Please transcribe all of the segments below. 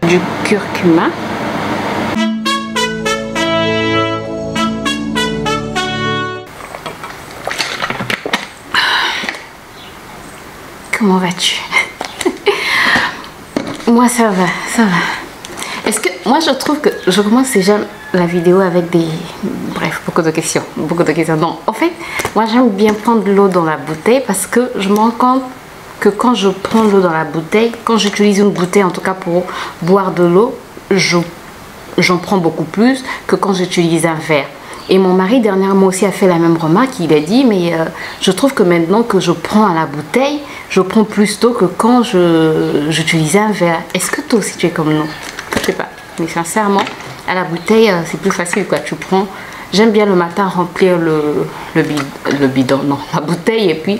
du curcuma. Comment vas-tu? Moi ça va, ça va. Est-ce que moi je trouve que je commence déjà la vidéo avec des... Bref, beaucoup de questions. Non, en fait, moi j'aime bien prendre l'eau dans la bouteille parce que je me rends compte que quand je prends l'eau dans la bouteille, quand j'utilise une bouteille en tout cas pour boire de l'eau, j'en prends beaucoup plus que quand j'utilise un verre. Et mon mari dernièrement aussi a fait la même remarque. Il a dit mais je trouve que maintenant que je prends à la bouteille, je prends plus d'eau que quand j'utilisais un verre. Est-ce que toi aussi tu es comme nous? Je sais pas, mais sincèrement à la bouteille c'est plus facile quoi. Tu prends, j'aime bien le matin remplir le bidon, non, la bouteille, et puis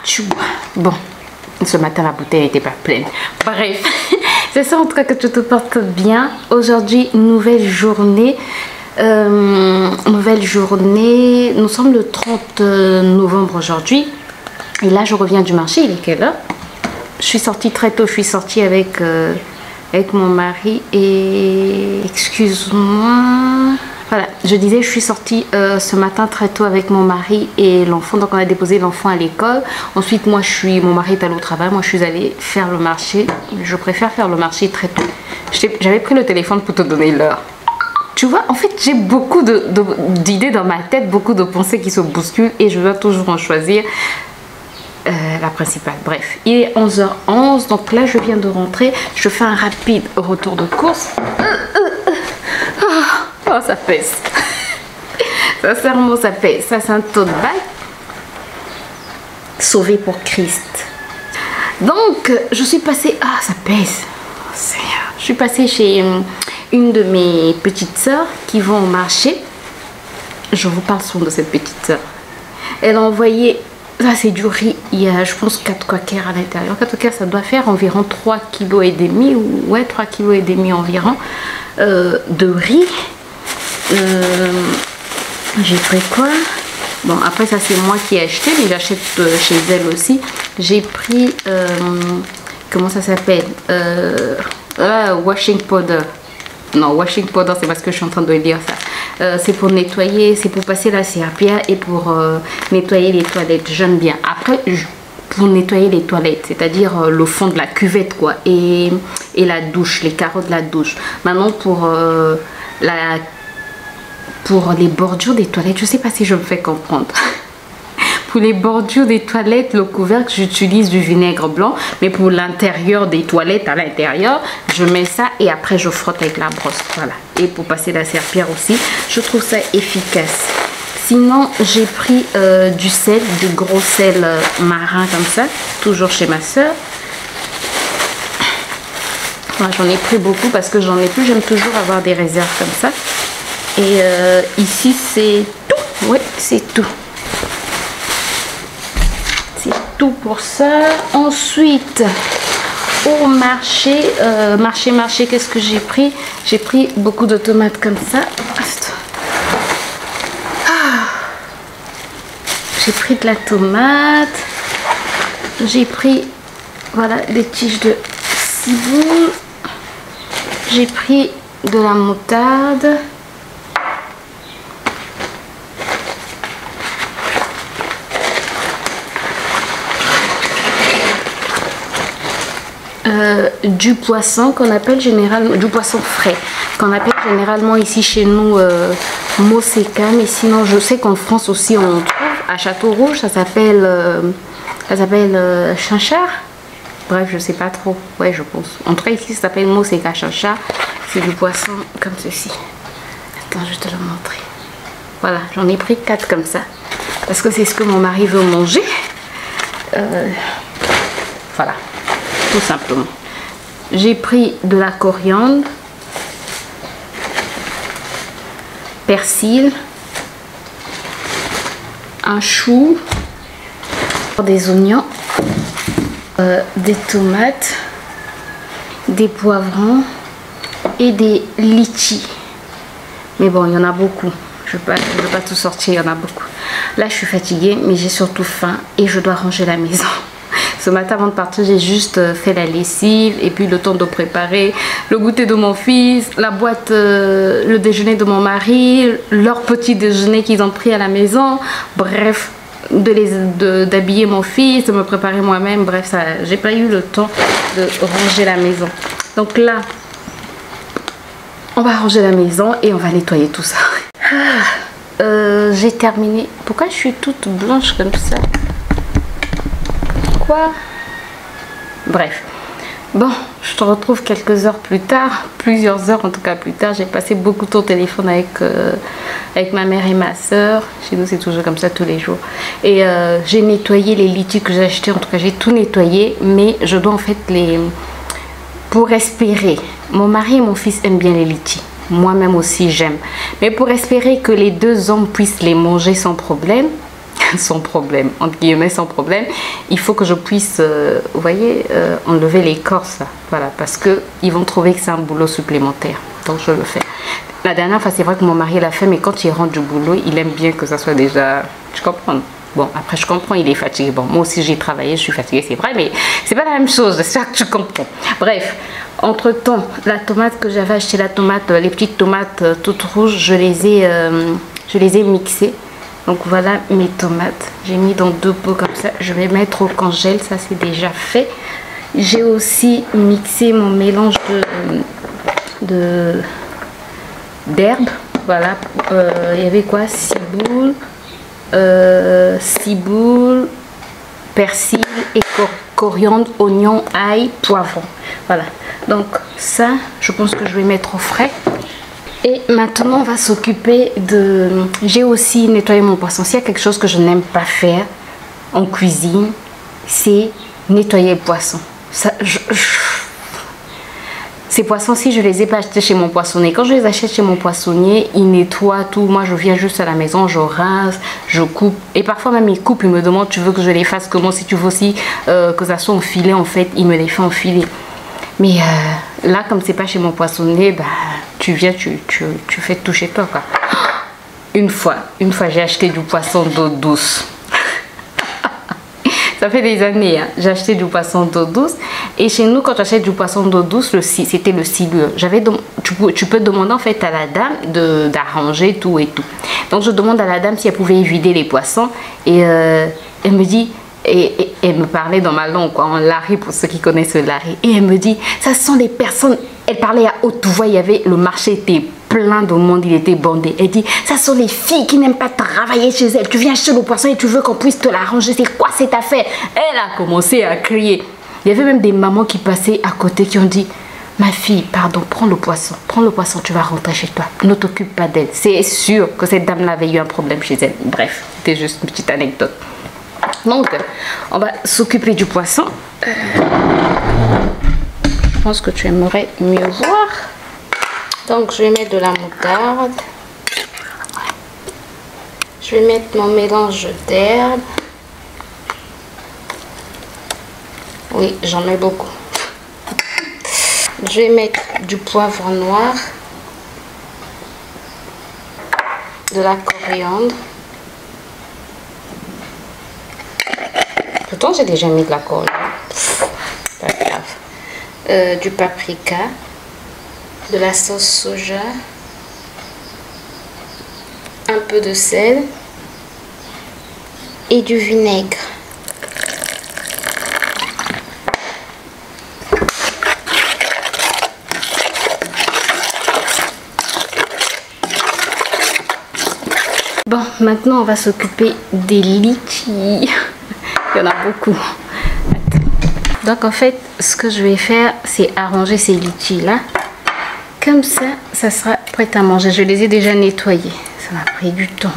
tu bois. Bon, ce matin la bouteille n'était pas pleine. Bref. C'est ça en tout cas, que tu te portes bien. Aujourd'hui, nouvelle journée. Nous sommes le 30 novembre aujourd'hui. Et là, je reviens du marché. Il est quelle heure? Je suis sortie très tôt. Je suis sortie avec mon mari. Et excuse-moi. Voilà, je disais, je suis sortie ce matin très tôt avec mon mari et l'enfant. Donc on a déposé l'enfant à l'école. Ensuite, mon mari est allé au travail. Moi, je suis allée faire le marché. Je préfère faire le marché très tôt. J'avais pris le téléphone pour te donner l'heure. Tu vois, en fait, j'ai beaucoup d'idées dans ma tête, beaucoup de pensées qui se bousculent et je dois toujours en choisir la principale. Bref, il est 11h11. Donc là, je viens de rentrer. Je fais un rapide retour de course. Oh, ça pèse. Sincèrement, ça pèse. Ça, c'est un tote bag. Sauvé pour Christ. Donc, je suis passée... Ah, ça pèse. Oh, Seigneur. Je suis passée chez une de mes petites sœurs qui vont au marché. Je vous parle souvent de cette petite sœur. Elle a envoyé... Ça, c'est du riz. Il y a, je pense, 4 quakers à l'intérieur. 4 quakers, ça doit faire environ 3,5 kg. Ouais, 3,5 kg environ de riz. J'ai pris quoi? Bon, après ça c'est moi qui ai acheté, mais j'achète chez elle aussi. J'ai pris comment ça s'appelle, washing powder. Non, washing powder, c'est parce que je suis en train de lire ça. C'est pour nettoyer, c'est pour passer la serpillière et pour nettoyer les toilettes. J'aime bien. Après, pour nettoyer les toilettes, c'est-à-dire le fond de la cuvette quoi, et la douche, les carreaux de la douche. Maintenant pour les bordures des toilettes, je sais pas si je me fais comprendre. Pour les bordures des toilettes, le couvercle, j'utilise du vinaigre blanc, mais pour l'intérieur des toilettes, à l'intérieur, je mets ça et après je frotte avec la brosse. Voilà. Et pour passer la serpillière aussi, je trouve ça efficace. Sinon, j'ai pris du sel, du gros sel marin comme ça, toujours chez ma soeur. Voilà, j'en ai pris beaucoup parce que j'en ai plus, j'aime toujours avoir des réserves comme ça. Et ici c'est tout, ouais c'est tout. C'est tout pour ça. Ensuite, au marché, qu'est-ce que j'ai pris? J'ai pris beaucoup de tomates comme ça. J'ai pris de la tomate. J'ai pris, voilà, des tiges de ciboule. J'ai pris de la moutarde. Du poisson qu'on appelle généralement, du poisson frais qu'on appelle généralement ici chez nous Moseka, mais sinon je sais qu'en France aussi on trouve à Château-Rouge, ça s'appelle chinchard. Bref, je sais pas trop, ouais je pense. En tout cas ici ça s'appelle Moseka chinchard. C'est du poisson comme ceci. Attends, je vais te le montrer. Voilà, j'en ai pris 4 comme ça parce que c'est ce que mon mari veut manger. Voilà, tout simplement. J'ai pris de la coriandre, persil, un chou, des oignons, des tomates, des poivrons et des litchis. Mais bon, il y en a beaucoup. Je ne veux pas tout sortir, il y en a beaucoup. Là, je suis fatiguée, mais j'ai surtout faim et je dois ranger la maison. Ce matin avant de partir, j'ai juste fait la lessive et puis le temps de préparer le goûter de mon fils, la boîte, le déjeuner de mon mari, leur petit déjeuner qu'ils ont pris à la maison. Bref, d'habiller mon fils, de me préparer moi-même. Bref, j'ai pas eu le temps de ranger la maison. Donc là, on va ranger la maison et on va nettoyer tout ça. J'ai terminé. Pourquoi je suis toute blanche comme ça? Quoi? Bref. Bon, je te retrouve quelques heures plus tard, plusieurs heures en tout cas plus tard. J'ai passé beaucoup de temps au téléphone avec ma mère et ma soeur. Chez nous, c'est toujours comme ça tous les jours. Et j'ai nettoyé les litchis que j'ai achetés. En tout cas, j'ai tout nettoyé. Mais je dois en fait pour espérer. Mon mari et mon fils aiment bien les litchis. Moi-même aussi, j'aime. Mais pour espérer que les deux hommes puissent les manger sans problème, sans problème, entre guillemets sans problème, il faut que je puisse, vous voyez, enlever l'écorce, voilà, parce que ils vont trouver que c'est un boulot supplémentaire, donc je le fais. La dernière fois, c'est vrai que mon mari l'a fait, mais quand il rentre du boulot, il aime bien que ça soit déjà, tu comprends? Bon, après je comprends, il est fatigué. Bon, moi aussi j'ai travaillé, je suis fatiguée, c'est vrai, mais c'est pas la même chose, j'espère que tu comprends. Bref, entre temps, la tomate que j'avais acheté, la tomate, les petites tomates toutes rouges, je les ai mixées. Donc voilà mes tomates, j'ai mis dans 2 pots comme ça, je vais mettre au congèle, ça c'est déjà fait. J'ai aussi mixé mon mélange d'herbes, voilà, il y avait quoi, ciboule, persil et coriandre, oignon, ail, poivron, voilà. Donc ça, je pense que je vais mettre au frais. Et maintenant, on va s'occuper de... J'ai aussi nettoyé mon poisson. S'il y a quelque chose que je n'aime pas faire en cuisine, c'est nettoyer le poisson. Ça, Ces poissons-ci, je les ai pas achetés chez mon poissonnier. Quand je les achète chez mon poissonnier, il nettoie tout. Moi, je viens juste à la maison, je rince, je coupe. Et parfois, même il coupe, il me demande, tu veux que je les fasse comment? Si tu veux aussi que ça soit en filet, en fait, il me les fait en filet. Mais là, comme c'est pas chez mon poissonnier, bah, tu viens, tu fais tout chez toi, quoi. Une fois, j'ai acheté du poisson d'eau douce. Ça fait des années, hein. J'ai acheté du poisson d'eau douce. Et chez nous, quand tu achètes du poisson d'eau douce, c'était le silure. Tu peux demander en fait à la dame d'arranger tout et tout. Donc je demande à la dame si elle pouvait vider les poissons. Et elle me dit... Et elle me parlait dans ma langue, quoi, en lari, pour ceux qui connaissent le lari. Et elle me dit, ça sont des personnes... Elle parlait à haute voix, il y avait... Le marché était plein de monde, il était bandé. Elle dit, ça sont les filles qui n'aiment pas travailler chez elles. Tu viens acheter le poisson et tu veux qu'on puisse te l'arranger. C'est quoi cette affaire? Elle a commencé à crier. Il y avait même des mamans qui passaient à côté qui ont dit, ma fille, pardon, prends le poisson, tu vas rentrer chez toi. Ne t'occupe pas d'elle. C'est sûr que cette dame-là avait eu un problème chez elle. Bref, c'était juste une petite anecdote. Donc, on va s'occuper du poisson. Je pense que tu aimerais mieux voir. Donc, je vais mettre de la moutarde. Je vais mettre mon mélange d'herbes. Oui, j'en mets beaucoup. Je vais mettre du poivre noir. De la coriandre. Pourtant, j'ai déjà mis de la coriandre. Pas grave. Du paprika. De la sauce soja. Un peu de sel. Et du vinaigre. Bon, maintenant, on va s'occuper des litchis. Il y en a beaucoup. Donc en fait, ce que je vais faire, c'est arranger ces litchis là. Comme ça, ça sera prêt à manger. Je les ai déjà nettoyés. Ça m'a pris du temps.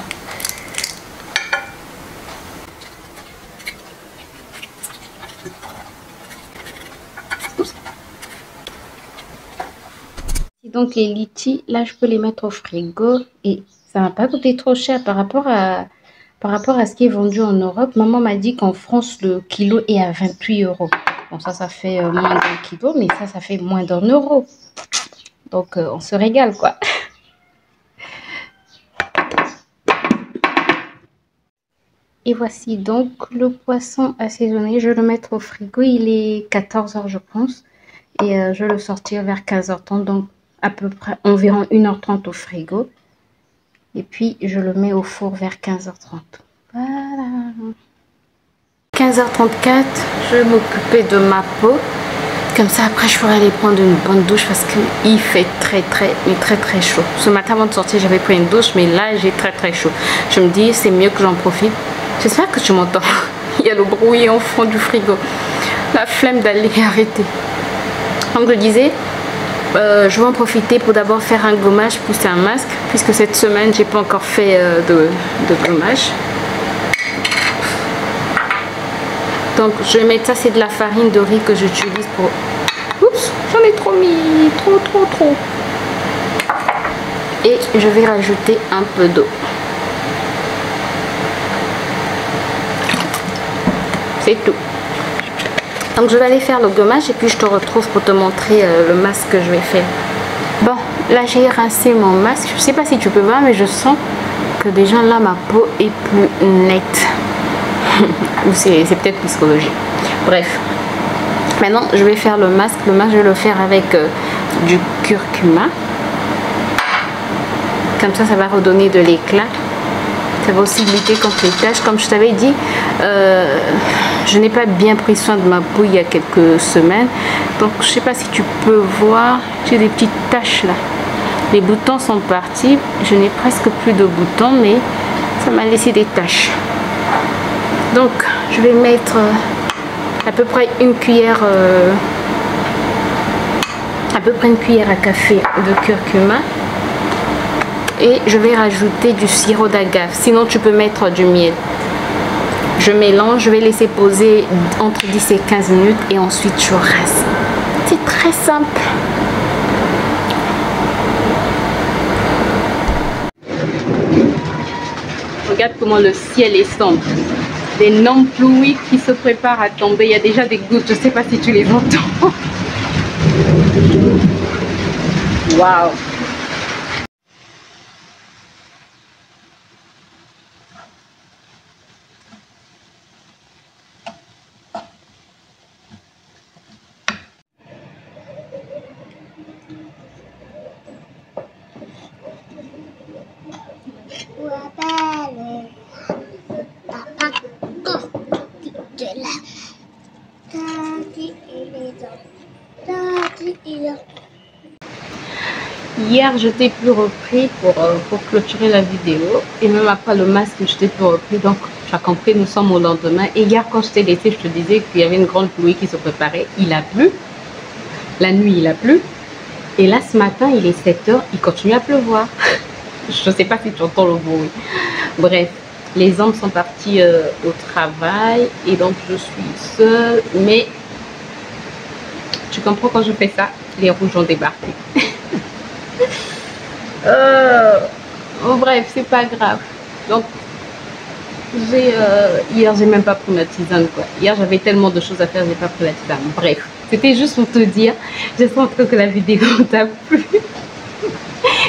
Donc les litchis, là je peux les mettre au frigo et ça m'a pas coûté trop cher par rapport à ce qui est vendu en Europe. Maman m'a dit qu'en France, le kilo est à 28 €. Bon, ça fait moins d'un kilo, mais ça fait moins d'1 €. Donc, on se régale, quoi. Et voici donc le poisson assaisonné. Je vais le mettre au frigo. Il est 14 h je pense. Et je vais le sortir vers 15 h 30. Donc à peu près environ 1 h 30 au frigo. Et puis je le mets au four vers 15 h 30. Voilà. 15 h 34, je vais m'occuper de ma peau. Comme ça après je pourrais aller prendre une bonne douche parce qu'il fait très chaud. Ce matin avant de sortir j'avais pris une douche, mais là j'ai très chaud. Je me dis c'est mieux que j'en profite. J'espère que tu m'entends. Il y a le bruit en fond du frigo. La flemme d'aller arrêter. Donc je disais, je vais en profiter pour d'abord faire un gommage plus un masque, puisque cette semaine j'ai pas encore fait de gommage. Donc je vais mettre ça, c'est de la farine de riz que j'utilise pour... Oups, j'en ai trop mis, trop. Et je vais rajouter un peu d'eau. C'est tout. Donc je vais aller faire le gommage et puis je te retrouve pour te montrer le masque que je vais faire. Bon, là j'ai rincé mon masque. Je sais pas si tu peux voir, mais je sens que déjà là ma peau est plus nette. Ou c'est peut-être psychologique. Bref, maintenant je vais faire le masque. Le masque je vais le faire avec du curcuma. Comme ça va redonner de l'éclat. Ça va aussi lutter contre les taches. Comme je t'avais dit, je n'ai pas bien pris soin de ma peau il y a quelques semaines. Donc je sais pas si tu peux voir, j'ai des petites taches là. Les boutons sont partis. Je n'ai presque plus de boutons, mais ça m'a laissé des taches. Donc je vais mettre à peu près une cuillère à café de curcuma. Et je vais rajouter du sirop d'agave. Sinon tu peux mettre du miel. Je mélange, je vais laisser poser entre 10 et 15 minutes et ensuite je rince. C'est très simple. Regarde comment le ciel est sombre. D'énormes pluies qui se préparent à tomber. Il y a déjà des gouttes, je ne sais pas si tu les entends. Waouh! Hier, je t'ai plus repris pour clôturer la vidéo. Et même après le masque, je t'ai plus repris. Donc, tu as compris, nous sommes au lendemain. Et hier, quand je t'ai laissé, je te disais qu'il y avait une grande pluie qui se préparait. Il a plu. La nuit, il a plu. Et là, ce matin, il est 7 h. Il continue à pleuvoir. Je ne sais pas si tu entends le bruit. Bref, les hommes sont partis au travail. Et donc, je suis seule. Mais, tu comprends quand je fais ça, les rouges ont débarqué. Bref, c'est pas grave. Donc hier j'ai même pas pris ma tisane quoi. Hier j'avais tellement de choses à faire, j'ai pas pris la tisane. Bref, c'était juste pour te dire. J'espère que la vidéo t'a plu.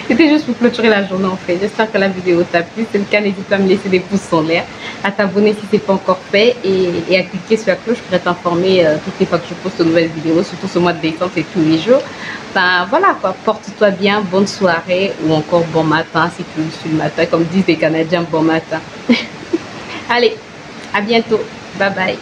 C'était juste pour clôturer la journée en fait. J'espère que la vidéo t'a plu. C'est le cas, n'hésite pas à me laisser des pouces en l'air, à t'abonner si c'est pas encore fait et à cliquer sur la cloche pour être informé toutes les fois que je poste de nouvelles vidéos, surtout ce mois de décembre et tous les jours. Ben voilà quoi, porte-toi bien, bonne soirée ou encore bon matin si tu suis le matin, comme disent les Canadiens, bon matin. Allez, à bientôt, bye bye.